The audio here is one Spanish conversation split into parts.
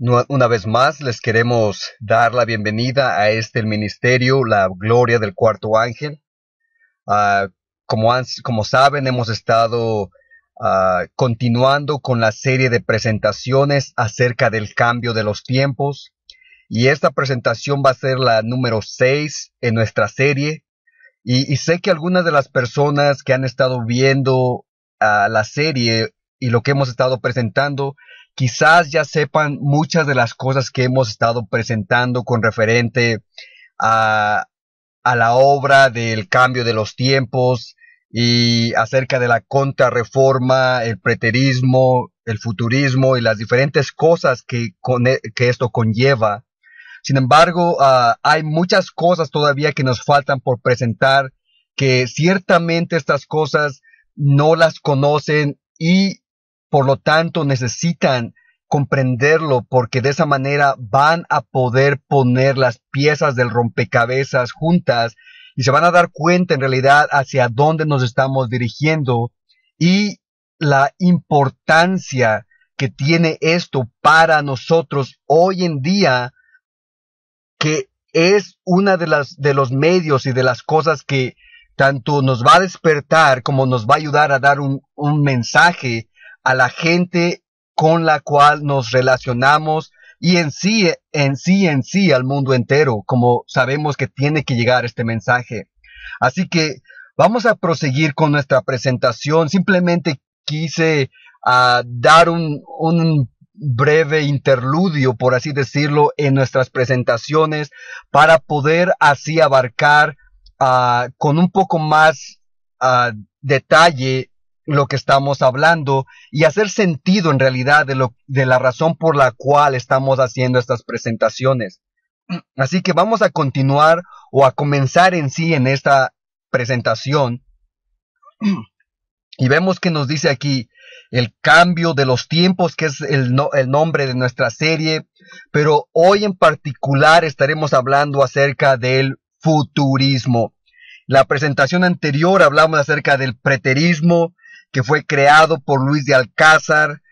Una vez más les queremos dar la bienvenida a el ministerio, la gloria del cuarto ángel. Ah, como saben, hemos estado continuando con la serie de presentaciones acerca del cambio de los tiempos. Y esta presentación va a ser la número 6 en nuestra serie. Y sé que algunas de las personas que han estado viendo la serie y lo que hemos estado presentando, quizás ya sepan muchas de las cosas que hemos estado presentando con referente a, a la obra del cambio de los tiempos y acerca de la contrarreforma, el preterismo, el futurismo y las diferentes cosas que esto conlleva. Sin embargo, hay muchas cosas todavía que nos faltan por presentar, que ciertamente estas cosas no las conocen y por lo tanto necesitan comprenderlo, porque de esa manera van a poder poner las piezas del rompecabezas juntas y se van a dar cuenta en realidad hacia dónde nos estamos dirigiendo y la importancia que tiene esto para nosotros hoy en día, que es una de los medios y de las cosas que tanto nos va a despertar como nos va a ayudar a dar un mensaje a la gente con la cual nos relacionamos y en sí al mundo entero, como sabemos que tiene que llegar este mensaje. Así que vamos a proseguir con nuestra presentación. Simplemente quise dar un breve interludio, por así decirlo, en nuestras presentaciones para poder así abarcar con un poco más detalle lo que estamos hablando y hacer sentido en realidad de la razón por la cual estamos haciendo estas presentaciones. Así que vamos a continuar o a comenzar en sí en esta presentación y vemos que nos dice aquí el cambio de los tiempos, que es el nombre de nuestra serie, pero hoy en particular estaremos hablando acerca del futurismo. La presentación anterior hablamos acerca del preterismo, que fue creado por Luis de Alcázar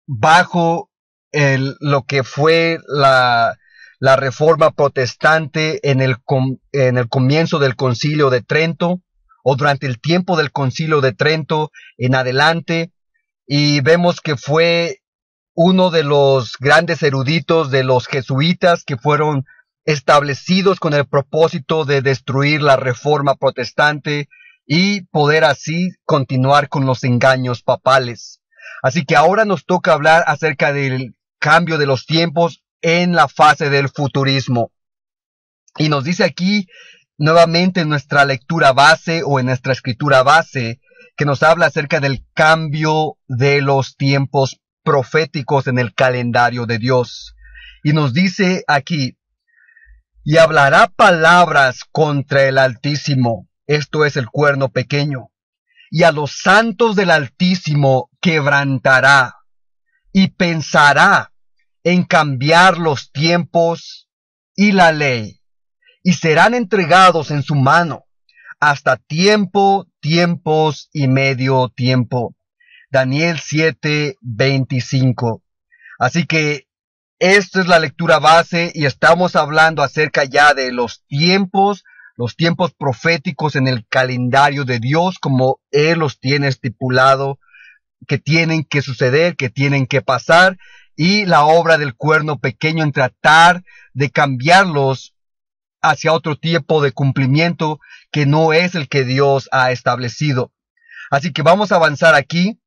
bajo lo que fue la reforma protestante en el comienzo del Concilio de Trento, o durante el tiempo del Concilio de Trento en adelante, y vemos que fue uno de los grandes eruditos de los jesuitas que fueron establecidos con el propósito de destruir la reforma protestante y poder así continuar con los engaños papales. Así que ahora nos toca hablar acerca del cambio de los tiempos en la fase del futurismo. Y nos dice aquí nuevamente en nuestra lectura base o en nuestra escritura base, que nos habla acerca del cambio de los tiempos proféticos en el calendario de Dios. Y nos dice aquí, y hablará palabras contra el Altísimo, esto es el cuerno pequeño, y a los santos del Altísimo quebrantará, y pensará en cambiar los tiempos y la ley, y serán entregados en su mano hasta tiempos y medio tiempo. Daniel 7:25. Así que esta es la lectura base y estamos hablando acerca ya de los tiempos proféticos en el calendario de Dios, como Él los tiene estipulado, que tienen que suceder, que tienen que pasar, y la obra del cuerno pequeño en tratar de cambiarlos hacia otro tiempo de cumplimiento que no es el que Dios ha establecido. Así que vamos a avanzar aquí.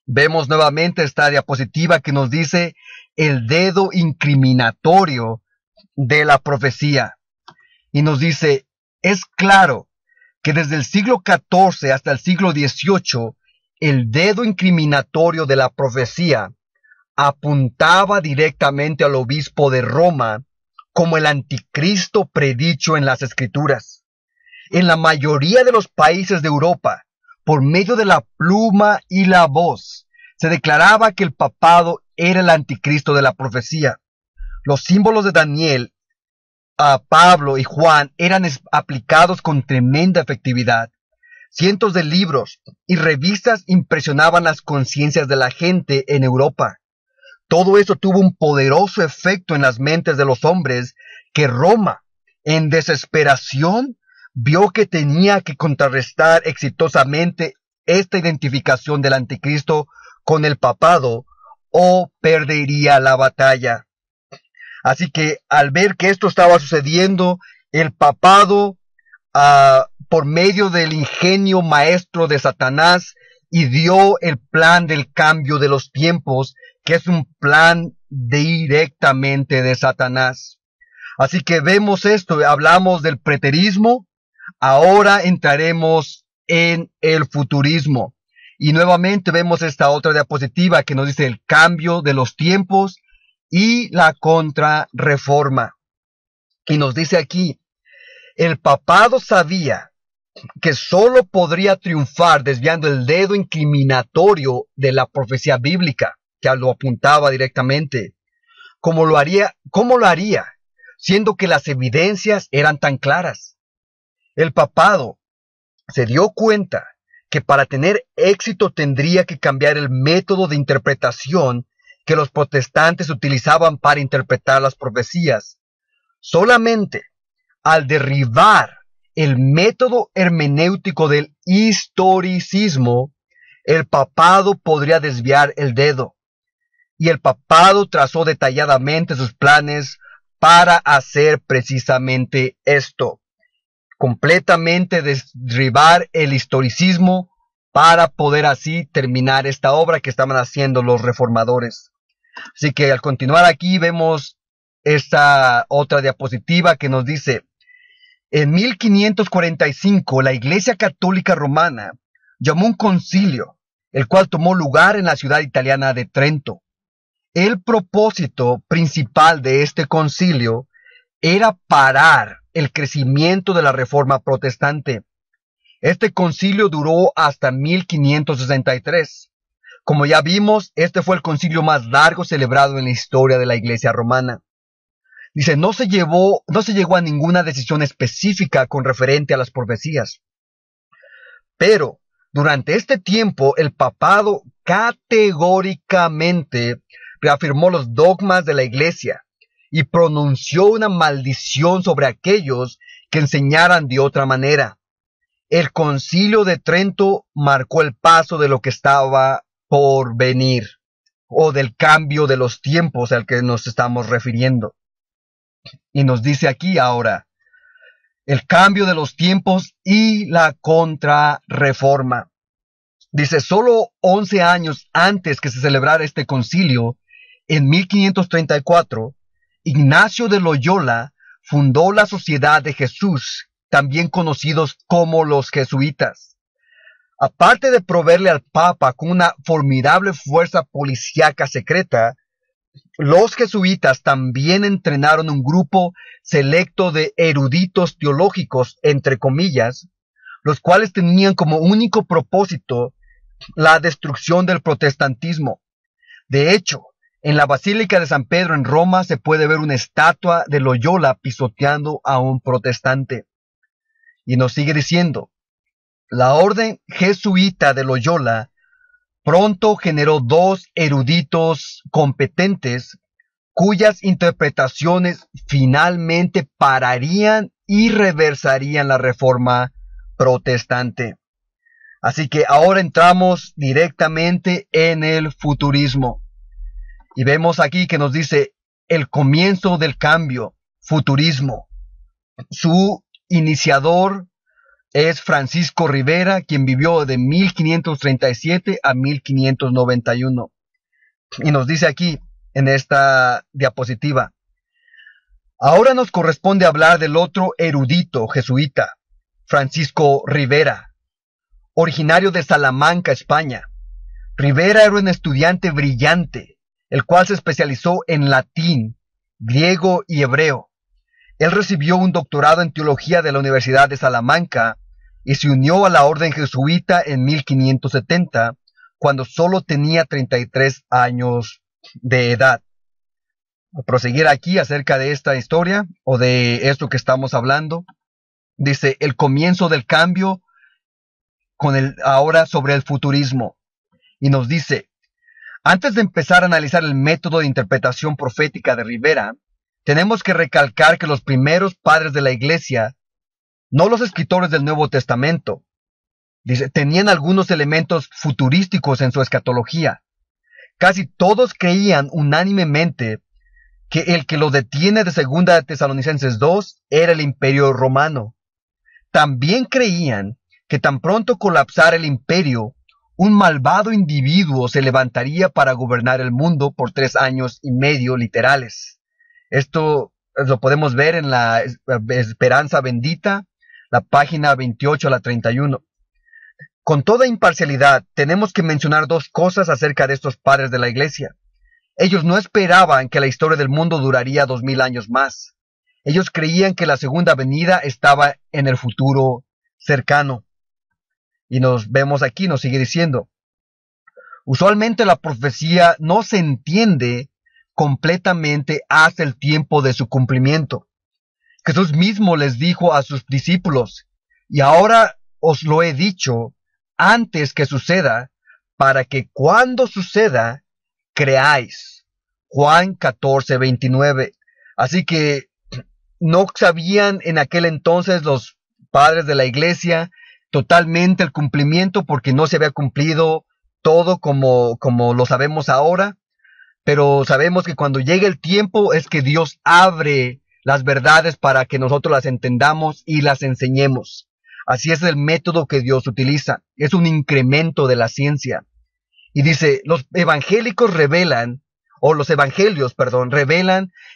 Vemos nuevamente esta diapositiva que nos dice el dedo incriminatorio de la profecía. Y nos dice, es claro que desde el siglo XIV hasta el siglo XVIII, el dedo incriminatorio de la profecía apuntaba directamente al obispo de Roma como el anticristo predicho en las Escrituras. En la mayoría de los países de Europa, por medio de la pluma y la voz, se declaraba que el papado era el anticristo de la profecía. Los símbolos de Daniel, Pablo y Juan eran aplicados con tremenda efectividad. Cientos de libros y revistas impresionaban las conciencias de la gente en Europa. Todo eso tuvo un poderoso efecto en las mentes de los hombres que Roma, en desesperación, vio que tenía que contrarrestar exitosamente esta identificación del anticristo con el papado o perdería la batalla. Así que al ver que esto estaba sucediendo, el papado, por medio del ingenio maestro de Satanás, dio el plan del cambio de los tiempos, que es un plan directamente de Satanás. Así que vemos esto, hablamos del preterismo, ahora entraremos en el futurismo. Y nuevamente vemos esta otra diapositiva que nos dice el cambio de los tiempos y la contrarreforma. Y nos dice aquí, el papado sabía que solo podría triunfar desviando el dedo incriminatorio de la profecía bíblica, que lo apuntaba directamente. ¿Cómo lo haría? Siendo que las evidencias eran tan claras. El papado se dio cuenta que para tener éxito tendría que cambiar el método de interpretación que los protestantes utilizaban para interpretar las profecías. Solamente al derribar el método hermenéutico del historicismo, el papado podría desviar el dedo. Y el papado trazó detalladamente sus planes para hacer precisamente esto. Completamente derribar el historicismo para poder así terminar esta obra que estaban haciendo los reformadores. Así que al continuar aquí vemos esta otra diapositiva que nos dice, en 1545 la Iglesia Católica Romana llamó un concilio, el cual tomó lugar en la ciudad italiana de Trento. El propósito principal de este concilio era parar el crecimiento de la Reforma protestante. Este concilio duró hasta 1563. Como ya vimos, este fue el concilio más largo celebrado en la historia de la Iglesia romana. Dice, no se llegó a ninguna decisión específica con referente a las profecías. Pero durante este tiempo el papado categóricamente reafirmó los dogmas de la Iglesia y pronunció una maldición sobre aquellos que enseñaran de otra manera. El Concilio de Trento marcó el paso de lo que estaba por venir, o del cambio de los tiempos al que nos estamos refiriendo. Y nos dice aquí ahora, el cambio de los tiempos y la contrarreforma. Dice, solo 11 años antes que se celebrara este concilio, en 1534, Ignacio de Loyola fundó la Sociedad de Jesús, también conocidos como los jesuitas. Aparte de proveerle al Papa con una formidable fuerza policíaca secreta, los jesuitas también entrenaron un grupo selecto de eruditos teológicos, entre comillas, los cuales tenían como único propósito la destrucción del protestantismo. De hecho, en la Basílica de San Pedro en Roma se puede ver una estatua de Loyola pisoteando a un protestante. Y nos sigue diciendo, la orden jesuita de Loyola pronto generó dos eruditos competentes cuyas interpretaciones finalmente pararían y reversarían la reforma protestante. Así que ahora entramos directamente en el futurismo. Y vemos aquí que nos dice el comienzo del cambio, futurismo. Su iniciador es Francisco Rivera, quien vivió de 1537 a 1591. Y nos dice aquí, en esta diapositiva, ahora nos corresponde hablar del otro erudito jesuita, Francisco Rivera, originario de Salamanca, España. Rivera era un estudiante brillante, el cual se especializó en latín, griego y hebreo. Él recibió un doctorado en teología de la Universidad de Salamanca y se unió a la orden jesuita en 1570, cuando solo tenía 33 años de edad. A proseguir aquí acerca de esta historia o de esto que estamos hablando, dice el comienzo del cambio ahora sobre el futurismo. Y nos dice, Antes de empezar a analizar el método de interpretación profética de Rivera, tenemos que recalcar que los primeros padres de la Iglesia, no los escritores del Nuevo Testamento, tenían algunos elementos futurísticos en su escatología. Casi todos creían unánimemente que el que lo detiene de 2 Tesalonicenses 2 era el Imperio Romano. También creían que tan pronto colapsara el imperio, un malvado individuo se levantaría para gobernar el mundo por 3 años y medio literales. Esto lo podemos ver en la Esperanza Bendita, la página 28 a la 31. Con toda imparcialidad, tenemos que mencionar 2 cosas acerca de estos padres de la Iglesia. Ellos no esperaban que la historia del mundo duraría 2000 años más. Ellos creían que la segunda venida estaba en el futuro cercano. Y nos vemos aquí, nos sigue diciendo. Usualmente la profecía no se entiende completamente hasta el tiempo de su cumplimiento. Jesús mismo les dijo a sus discípulos, y ahora os lo he dicho antes que suceda, para que cuando suceda, creáis. Juan 14:29. Así que no sabían en aquel entonces los padres de la iglesia totalmente el cumplimiento, porque no se había cumplido todo como lo sabemos ahora, pero sabemos que cuando llegue el tiempo es que Dios abre las verdades para que nosotros las entendamos y las enseñemos. Así es el método que Dios utiliza. Es un incremento de la ciencia. Y dice, los evangelios, revelan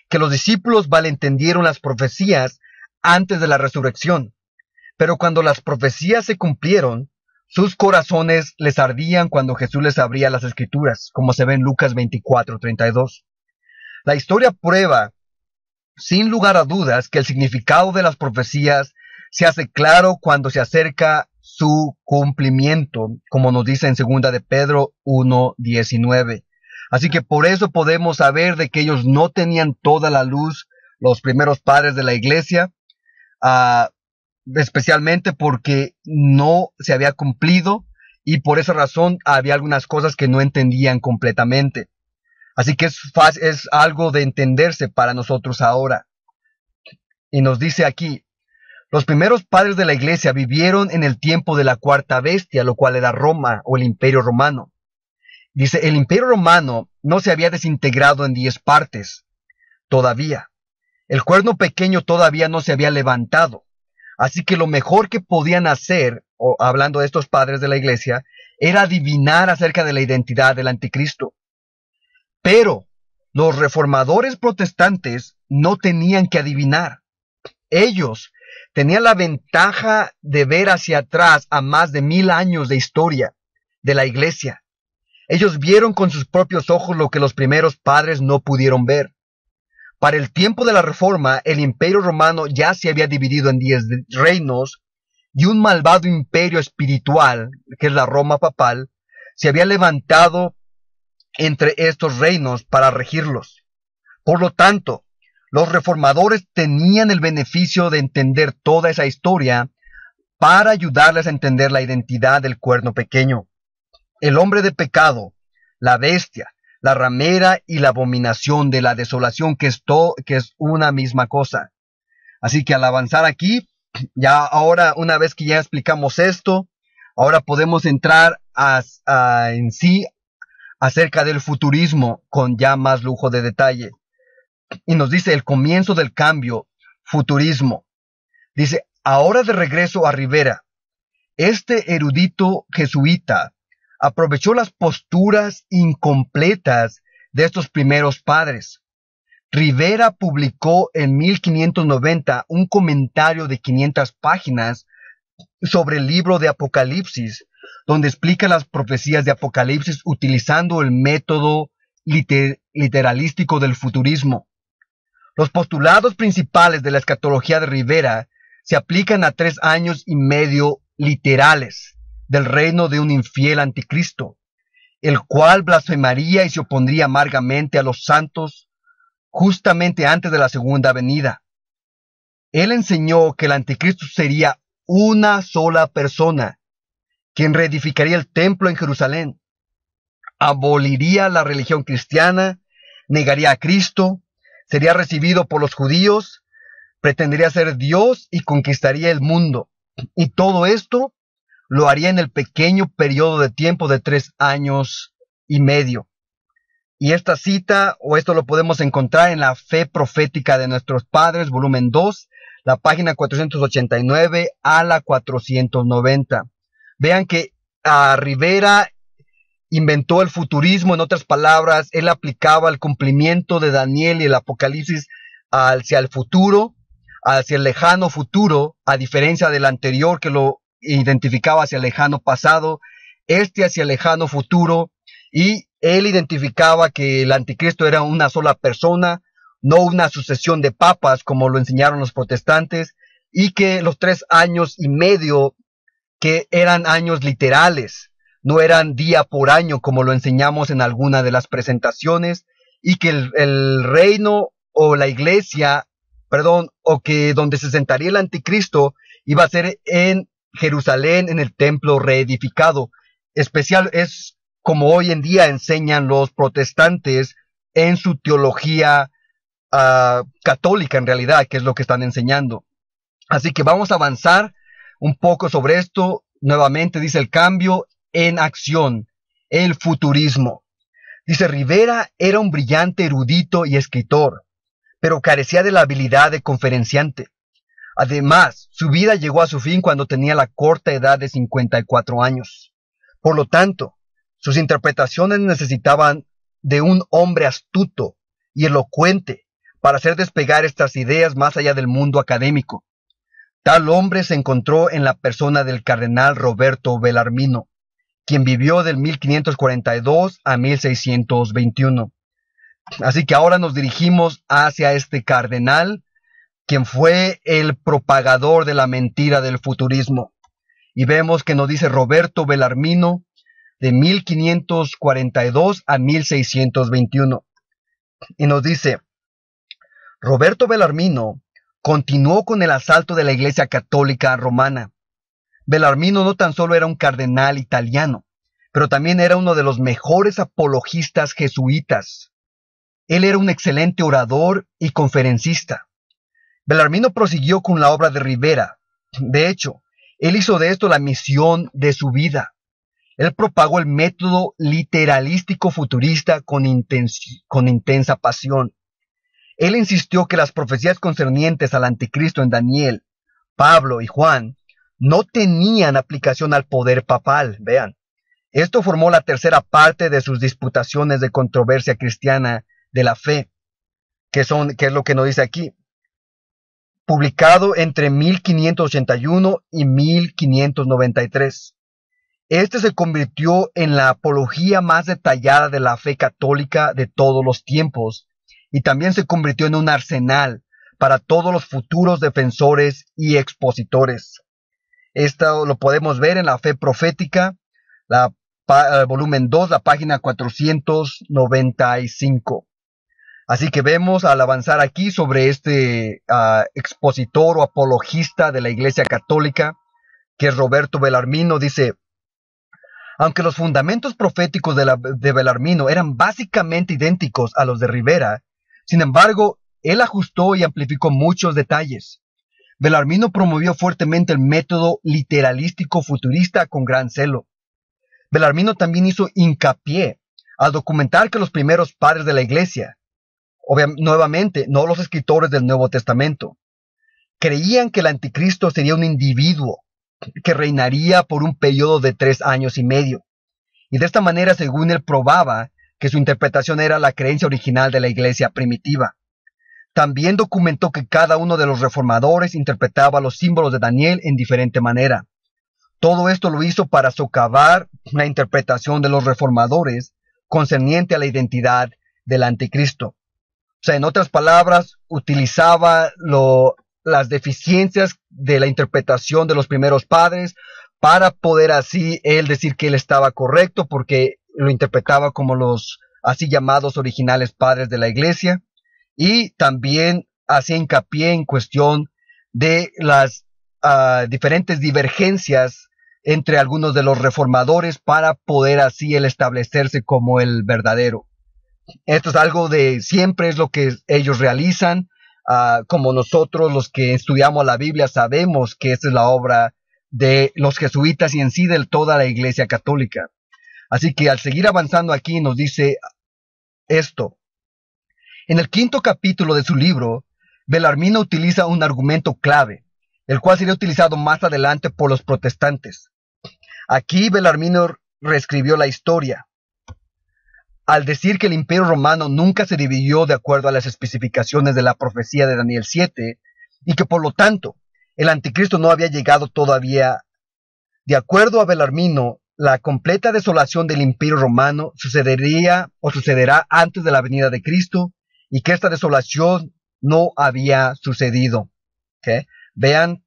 que los discípulos malentendieron las profecías antes de la resurrección. Pero cuando las profecías se cumplieron, sus corazones les ardían cuando Jesús les abría las escrituras, como se ve en Lucas 24:32. La historia prueba, sin lugar a dudas, que el significado de las profecías se hace claro cuando se acerca su cumplimiento, como nos dice en 2 de Pedro 1:19. Así que por eso podemos saber de que ellos no tenían toda la luz, los primeros padres de la iglesia, especialmente porque no se había cumplido y por esa razón había algunas cosas que no entendían completamente. Así que es algo de entenderse para nosotros ahora. Y nos dice aquí, los primeros padres de la iglesia vivieron en el tiempo de la cuarta bestia, lo cual era Roma o el Imperio Romano. Dice, el Imperio Romano no se había desintegrado en 10 partes todavía. El cuerno pequeño todavía no se había levantado. Así que lo mejor que podían hacer, hablando de estos padres de la iglesia, era adivinar acerca de la identidad del anticristo. Pero los reformadores protestantes no tenían que adivinar. Ellos tenían la ventaja de ver hacia atrás a más de 1000 años de historia de la iglesia. Ellos vieron con sus propios ojos lo que los primeros padres no pudieron ver. Para el tiempo de la Reforma, el Imperio Romano ya se había dividido en 10 reinos y un malvado imperio espiritual, que es la Roma papal, se había levantado entre estos reinos para regirlos. Por lo tanto, los reformadores tenían el beneficio de entender toda esa historia para ayudarles a entender la identidad del cuerno pequeño. El hombre de pecado, la bestia, la ramera y la abominación de la desolación, que es una misma cosa. Así que al avanzar aquí, ya ahora, una vez que ya explicamos esto, ahora podemos entrar en sí acerca del futurismo con ya más lujo de detalle. Y nos dice el comienzo del cambio, futurismo. Dice, ahora de regreso a Rivera, este erudito jesuita aprovechó las posturas incompletas de estos primeros padres. Rivera publicó en 1590 un comentario de 500 páginas sobre el libro de Apocalipsis, donde explica las profecías de Apocalipsis utilizando el método literalístico del futurismo. Los postulados principales de la escatología de Rivera se aplican a 3 años y medio literales del reino de un infiel anticristo, el cual blasfemaría y se opondría amargamente a los santos justamente antes de la segunda venida. Él enseñó que el anticristo sería una sola persona, quien reedificaría el templo en Jerusalén. aboliría la religión cristiana, negaría a Cristo, sería recibido por los judíos, pretendería ser Dios y conquistaría el mundo. Y todo esto lo haría en el pequeño periodo de tiempo de 3 años y medio. Y esta cita, o esto lo podemos encontrar en la Fe Profética de Nuestros Padres, volumen 2, la página 489 a la 490. Vean que Rivera inventó el futurismo, en otras palabras, él aplicaba el cumplimiento de Daniel y el Apocalipsis hacia el futuro, hacia el lejano futuro, a diferencia del anterior que lo identificaba hacia el lejano pasado, hacia el lejano futuro, y él identificaba que el anticristo era una sola persona, no una sucesión de papas como lo enseñaron los protestantes, y que los 3 años y medio que eran años literales, no eran día por año como lo enseñamos en alguna de las presentaciones, y que el reino o la iglesia, o que donde se sentaría el anticristo iba a ser en Jerusalén, en el templo reedificado. Especial es como hoy en día enseñan los protestantes en su teología católica, en realidad, que es lo que están enseñando. Así que vamos a avanzar un poco sobre esto. Nuevamente dice el cambio en acción, el futurismo. Dice, Rivera era un brillante erudito y escritor, pero carecía de la habilidad de conferenciante. Además, su vida llegó a su fin cuando tenía la corta edad de 54 años. Por lo tanto, sus interpretaciones necesitaban de un hombre astuto y elocuente para hacer despegar estas ideas más allá del mundo académico. Tal hombre se encontró en la persona del cardenal Roberto Bellarmino, quien vivió del 1542 a 1621. Así que ahora nos dirigimos hacia este cardenal, quien fue el propagador de la mentira del futurismo. Y vemos que nos dice Roberto Bellarmino de 1542 a 1621. Y nos dice, Roberto Bellarmino continuó con el asalto de la Iglesia Católica Romana. Bellarmino no tan solo era un cardenal italiano, pero también era uno de los mejores apologistas jesuitas. Él era un excelente orador y conferencista. Bellarmino prosiguió con la obra de Rivera. De hecho, él hizo de esto la misión de su vida. Él propagó el método literalístico futurista con intensa pasión. Él insistió que las profecías concernientes al anticristo en Daniel, Pablo y Juan no tenían aplicación al poder papal. Vean, esto formó la tercera parte de sus disputaciones de controversia cristiana de la fe, que es lo que nos dice aquí, publicado entre 1581 y 1593. Este se convirtió en la apología más detallada de la fe católica de todos los tiempos, y también se convirtió en un arsenal para todos los futuros defensores y expositores. Esto lo podemos ver en la Fe Profética, volumen 2, la página 495. Así que vemos al avanzar aquí sobre este expositor o apologista de la Iglesia Católica, que es Roberto Bellarmino, dice, aunque los fundamentos proféticos de Bellarmino eran básicamente idénticos a los de Rivera, sin embargo, él ajustó y amplificó muchos detalles. Bellarmino promovió fuertemente el método literalístico futurista con gran celo. Bellarmino también hizo hincapié al documentar que los primeros padres de la Iglesia, nuevamente, no los escritores del Nuevo Testamento, creían que el anticristo sería un individuo que reinaría por un periodo de 3 años y medio. Y de esta manera, según él, probaba que su interpretación era la creencia original de la Iglesia primitiva. También documentó que cada uno de los reformadores interpretaba los símbolos de Daniel en diferente manera. Todo esto lo hizo para socavar la interpretación de los reformadores concerniente a la identidad del anticristo. O sea, en otras palabras, utilizaba las deficiencias de la interpretación de los primeros padres para poder así él decir que él estaba correcto, porque lo interpretaba como los así llamados originales padres de la Iglesia, y también hacía hincapié en cuestión de las diferentes divergencias entre algunos de los reformadores para poder así él establecerse como el verdadero. Esto es algo de siempre, es lo que ellos realizan. Como nosotros los que estudiamos la Biblia sabemos que esta es la obra de los jesuitas y en sí de toda la Iglesia Católica. Así que al seguir avanzando aquí nos dice esto. En el 5º capítulo de su libro, Bellarmino utiliza un argumento clave, el cual sería utilizado más adelante por los protestantes. Aquí Bellarmino reescribió la historia, al decir que el Imperio Romano nunca se dividió de acuerdo a las especificaciones de la profecía de Daniel 7, y que por lo tanto el anticristo no había llegado todavía. De acuerdo a Bellarmino, la completa desolación del Imperio Romano sucederá antes de la venida de Cristo, y que esta desolación no había sucedido. ¿Okay? Vean,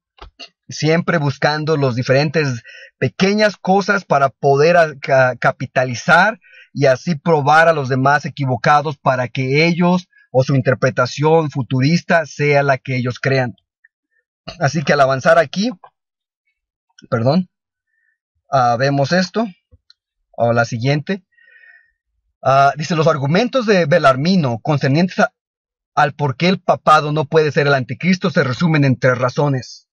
siempre buscando los diferentes pequeñas cosas para poder capitalizar y así probar a los demás equivocados para que ellos o su interpretación futurista sea la que ellos crean. Así que al avanzar aquí, vemos esto, o la siguiente. Dice, los argumentos de Bellarmino concernientes al por qué el papado no puede ser el anticristo se resumen en 3 razones.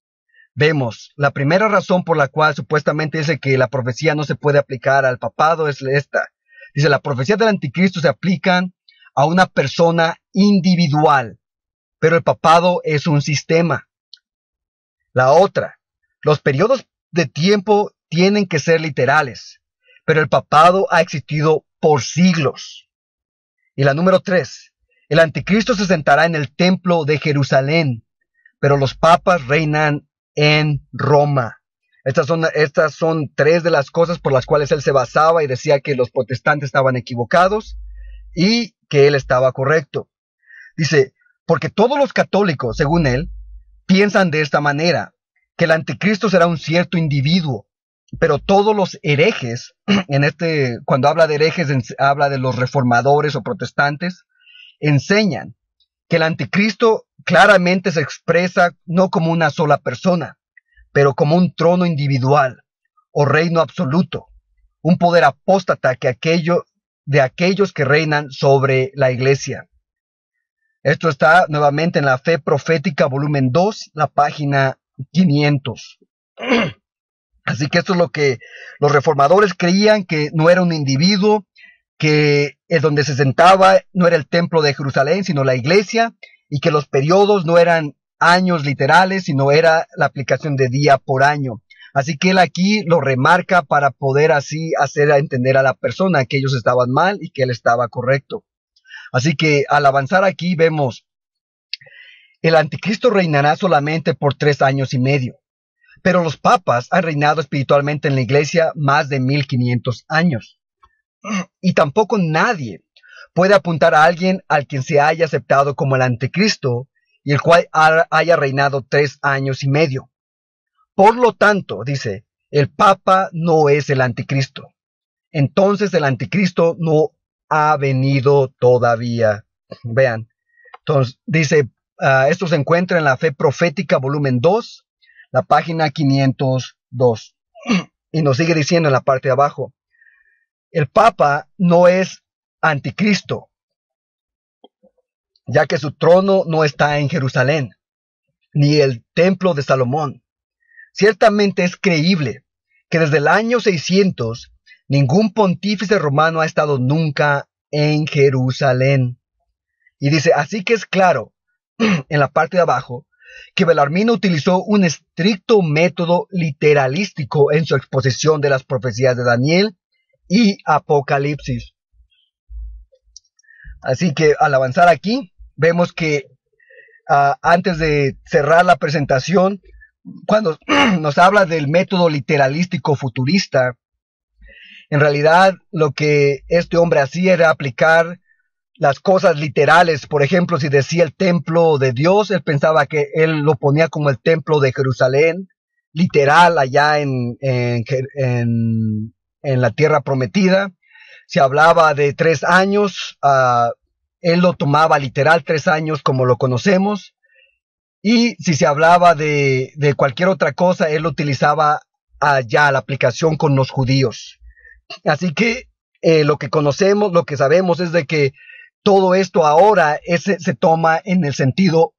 Vemos, la primera razón por la cual supuestamente dice que la profecía no se puede aplicar al papado es esta. Dice, la profecía del anticristo se aplican a una persona individual, pero el papado es un sistema. La otra, los periodos de tiempo tienen que ser literales, pero el papado ha existido por siglos. Y la número 3, el anticristo se sentará en el templo de Jerusalén, pero los papas reinan en Roma. Estas son 3 de las cosas por las cuales él se basaba y decía que los protestantes estaban equivocados y que él estaba correcto. Dice, porque todos los católicos, según él, piensan de esta manera, que el anticristo será un cierto individuo, pero todos los herejes, cuando habla de herejes, habla de los reformadores o protestantes, enseñan que el anticristo claramente se expresa no como una sola persona, pero como un trono individual o reino absoluto, un poder apóstata de aquellos que reinan sobre la iglesia. Esto está nuevamente en la Fe Profética, volumen 2, la página 500. Así que esto es lo que los reformadores creían, que no era un individuo, que donde se sentaba no era el templo de Jerusalén, sino la iglesia, y que los periodos no eran años literales, sino era la aplicación de día por año. Así que él aquí lo remarca para poder así hacer entender a la persona que ellos estaban mal y que él estaba correcto. Así que al avanzar aquí vemos, el anticristo reinará solamente por 3 años y medio, pero los papas han reinado espiritualmente en la iglesia más de 1500 años. Y tampoco nadie puede apuntar a alguien al quien se haya aceptado como el anticristo y el cual haya reinado 3 años y medio. Por lo tanto, dice, el papa no es el anticristo. Entonces el anticristo no ha venido todavía. Vean, entonces dice, esto se encuentra en la Fe Profética, volumen 2, la página 502. Y nos sigue diciendo en la parte de abajo, el papa no es anticristo, ya que su trono no está en Jerusalén, ni el templo de Salomón. Ciertamente es creíble que desde el año 600 ningún pontífice romano ha estado nunca en Jerusalén. Y dice, así que es claro, en la parte de abajo, que Bellarmino utilizó un estricto método literalístico en su exposición de las profecías de Daniel y Apocalipsis. Así que al avanzar aquí, vemos que antes de cerrar la presentación, cuando nos habla del método literalístico futurista, en realidad lo que este hombre hacía era aplicar las cosas literales. Por ejemplo, si decía el templo de Dios, él pensaba que él lo ponía como el templo de Jerusalén, literal, allá en la tierra prometida. Si hablaba de 3 años, él lo tomaba literal 3 años como lo conocemos. Y si se hablaba de cualquier otra cosa, él lo utilizaba allá la aplicación con los judíos. Así que lo que conocemos, lo que sabemos es de que todo esto ahora se toma en el sentido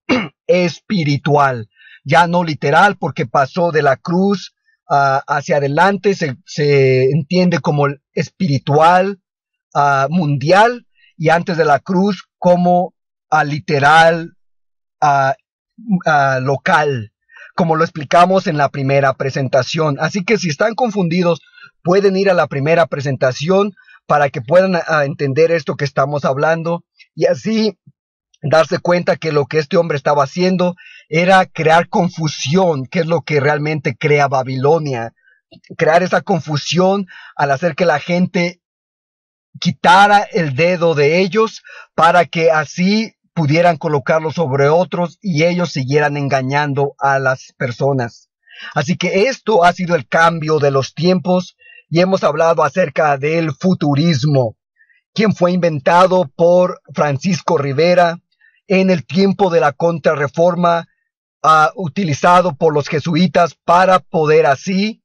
espiritual, ya no literal, porque pasó de la cruz hacia adelante, se entiende como espiritual, mundial, y antes de la cruz como literal, local, como lo explicamos en la primera presentación. Así que si están confundidos, pueden ir a la primera presentación para que puedan entender esto que estamos hablando y así darse cuenta que lo que este hombre estaba haciendo era crear confusión, que es lo que realmente crea Babilonia. Crear esa confusión al hacer que la gente quitara el dedo de ellos para que así pudieran colocarlo sobre otros y ellos siguieran engañando a las personas. Así que esto ha sido el cambio de los tiempos y hemos hablado acerca del futurismo, quien fue inventado por Francisco Rivera en el tiempo de la Contrarreforma, utilizado por los jesuitas para poder así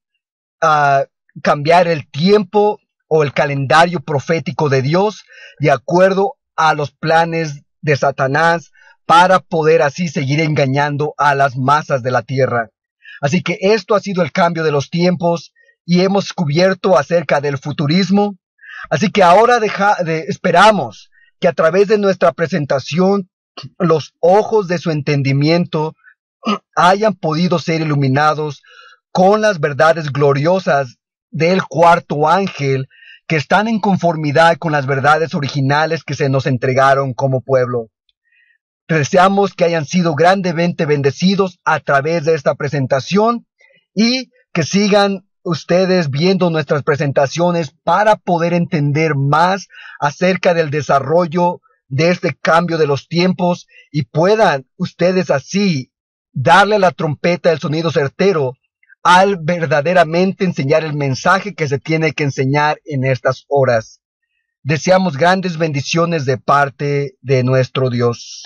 cambiar el tiempo o el calendario profético de Dios de acuerdo a los planes de Satanás para poder así seguir engañando a las masas de la tierra. Así que esto ha sido el cambio de los tiempos y hemos cubierto acerca del futurismo. Así que ahora esperamos que a través de nuestra presentación los ojos de su entendimiento hayan podido ser iluminados con las verdades gloriosas del cuarto ángel que están en conformidad con las verdades originales que se nos entregaron como pueblo. Deseamos que hayan sido grandemente bendecidos a través de esta presentación y que sigan ustedes viendo nuestras presentaciones para poder entender más acerca del desarrollo de este cambio de los tiempos y puedan ustedes así darle a la trompeta el sonido certero al verdaderamente enseñar el mensaje que se tiene que enseñar en estas horas. Deseamos grandes bendiciones de parte de nuestro Dios.